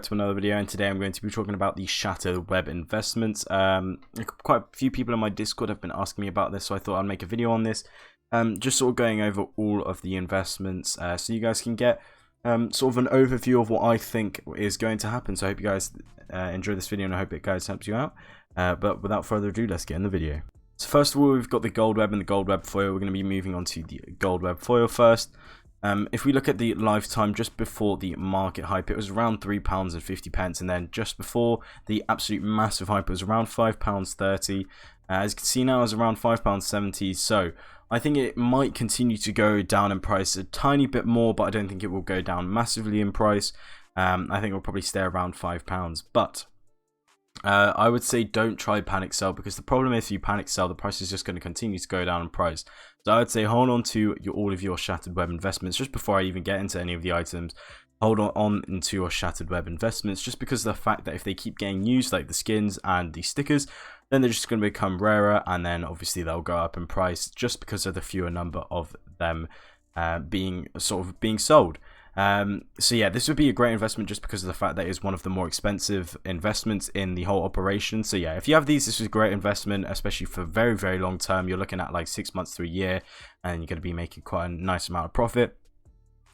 back to another video, and today I'm going to be talking about the Shattered Web investments. Quite a few people in my Discord have been asking me about this, so I thought I'd make a video on this. Just sort of going over all of the investments, so you guys can get sort of an overview of what I think is going to happen. So I hope you guys enjoy this video, and I hope it guys helps you out. But without further ado, let's get in the video. So first of all, we've got the Gold Web and the Gold Web Foil. We're going to be moving on to the Gold Web Foil first. If we look at the lifetime just before the market hype, it was around £3.50, and then just before the absolute massive hype, it was around £5.30. As you can see now, it's around £5.70. So I think it might continue to go down in price a tiny bit more, but I don't think it will go down massively in price. I think it will probably stay around £5. But I would say don't try panic sell, because the problem is if you panic sell, the price is just going to continue to go down in price. So I would say hold on to all of your Shattered Web investments. Just before I even get into any of the items, hold on into your Shattered Web investments, just because of the fact that if they keep getting used, like the skins and the stickers, then they're just going to become rarer, and then obviously they'll go up in price just because of the fewer number of them being sold. So yeah, this would be a great investment just because of the fact that it's one of the more expensive investments in the whole operation. So yeah, if you have these, this is a great investment, especially for very, very long term. You're looking at like 6 months to a year, and you're going to be making quite a nice amount of profit.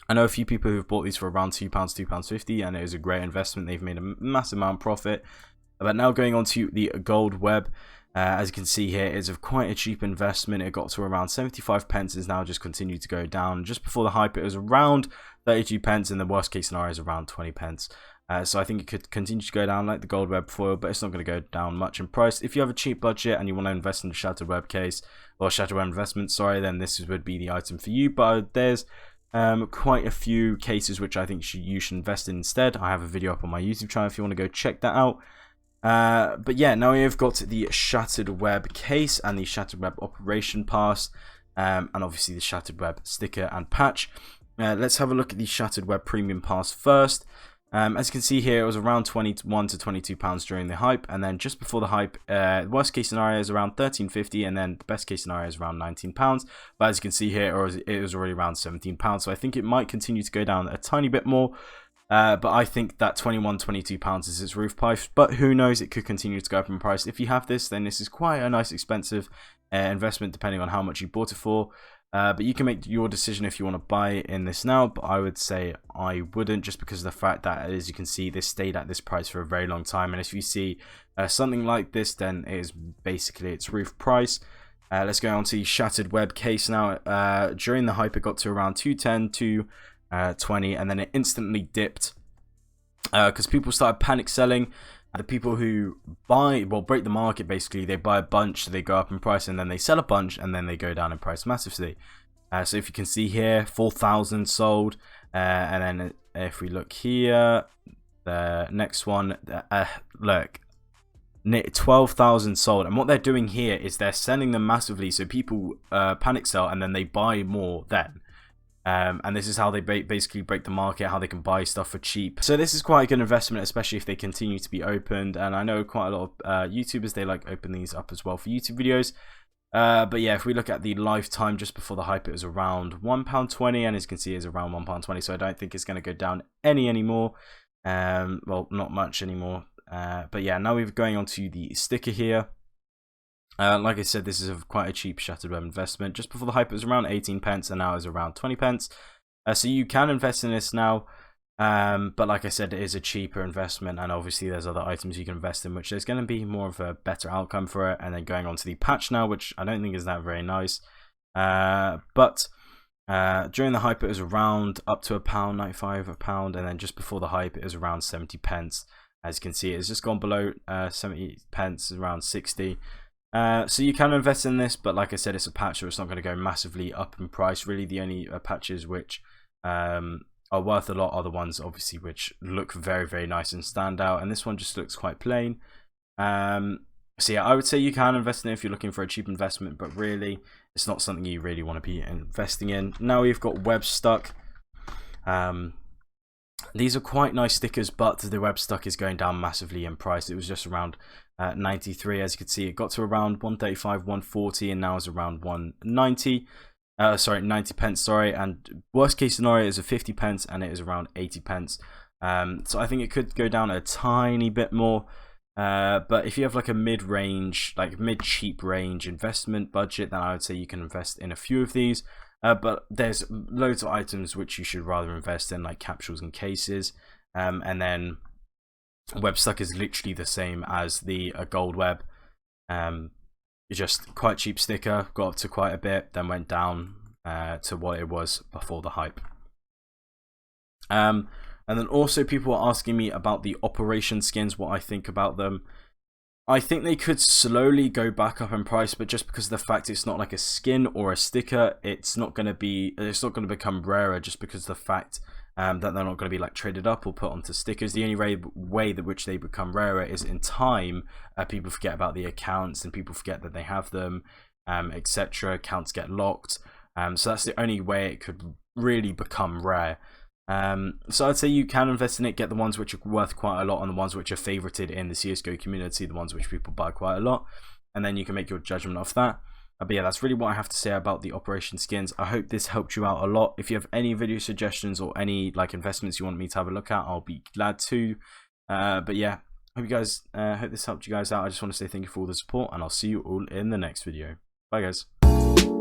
I know a few people who've bought these for around £2, £2.50, and it was a great investment. They've made a massive amount of profit. But now going on to the Gold Web, as you can see here, it's quite a cheap investment. It got to around 75p, is now just continued to go down. Just before the hype, it was around 32p, and the worst case scenario is around 20p. So I think it could continue to go down like the Gold Web Foil, but it's not going to go down much in price. If you have a cheap budget and you want to invest in the Shattered Web case, or Shattered Web investment, sorry, then this would be the item for you. But there's quite a few cases which I think you should invest in instead. I have a video up on my YouTube channel if you want to go check that out. But yeah, now we've got the Shattered Web case and the Shattered Web operation pass, and obviously the Shattered Web sticker and patch. Let's have a look at the Shattered Web premium pass first. As you can see here, it was around £21 to £22 during the hype, and then just before the hype, the worst case scenario is around £13.50, and then the best case scenario is around £19. But as you can see here, it was already around £17, so I think it might continue to go down a tiny bit more. But I think that £21, £22 is its roof price, but who knows, it could continue to go up in price. If you have this, then this is quite a nice expensive investment depending on how much you bought it for. But you can make your decision if you want to buy in this now, but I would say I wouldn't, just because of the fact that, as you can see, this stayed at this price for a very long time, and if you see something like this, then it is basically its roof price. Let's go on to the Shattered Web case now. During the hype, it got to around 210 to 20, and then it instantly dipped because people started panic selling. The people who break the market, basically they buy a bunch, so they go up in price, and then they sell a bunch, and then they go down in price massively. So if you can see here, 4,000 sold, and then if we look here, the next one, look, 12,000 sold. And what they're doing here is they're selling them massively, so people panic sell, and then they buy more then. And this is how they basically break the market, how they can buy stuff for cheap. So this is quite a good investment, especially if they continue to be opened. And I know quite a lot of YouTubers, they like open these up as well for YouTube videos. But yeah, if we look at the lifetime just before the hype, it was around £1.20, and as you can see, it's around £1.20. So I don't think it's going to go down anymore. Well, not much anymore. But yeah, now we're going on to the sticker here. Like I said, this is quite a cheap Shattered Web investment. Just before the hype, it was around 18p, and now it's around 20p. So you can invest in this now, but like I said, it is a cheaper investment, and obviously there's other items you can invest in, which there's going to be more of a better outcome for it. And then going on to the patch now, which I don't think is that very nice. But during the hype, it was around up to £1.95, £1, and then just before the hype, it was around 70p. As you can see, it's just gone below 70p, around 60. So you can invest in this, but like I said, it's a patch, so it's not going to go massively up in price. Really, the only patches which are worth a lot are the ones, obviously, which look very, very nice and stand out, and this one just looks quite plain. So yeah, I would say you can invest in it if you're looking for a cheap investment, but really, it's not something you really want to be investing in. Now we've got Web Stuck. These are quite nice stickers, but the Web Stuck is going down massively in price. It was just around 93, as you can see. It got to around 135, 140, and now is around 190. Sorry, 90p. Sorry, and worst case scenario is a 50p, and it is around 80p. So I think it could go down a tiny bit more. But if you have like a mid-range, like mid-cheap range investment budget, then I would say you can invest in a few of these. But there's loads of items which you should rather invest in, like capsules and cases. And then Webstuck is literally the same as the gold web. It's just quite cheap sticker, got up to quite a bit, then went down to what it was before the hype. And then also people are asking me about the Operation skins, what I think about them. I think they could slowly go back up in price, but just because of the fact it's not like a skin or a sticker, it's not going to become rarer just because of the fact that they're not going to be like traded up or put onto stickers. The only way that which they become rarer is in time. People forget about the accounts and people forget that they have them, etc. Accounts get locked, so that's the only way it could really become rare. So I'd say you can invest in it, get the ones which are worth quite a lot and the ones which are favorited in the CSGO community, the ones which people buy quite a lot, and then you can make your judgment off that. But yeah, that's really what I have to say about the Operation skins. I hope this helped you out a lot. If you have any video suggestions or any like investments you want me to have a look at, I'll be glad to. But yeah, hope this helped you guys out. I just want to say thank you for all the support, and I'll see you all in the next video. Bye guys.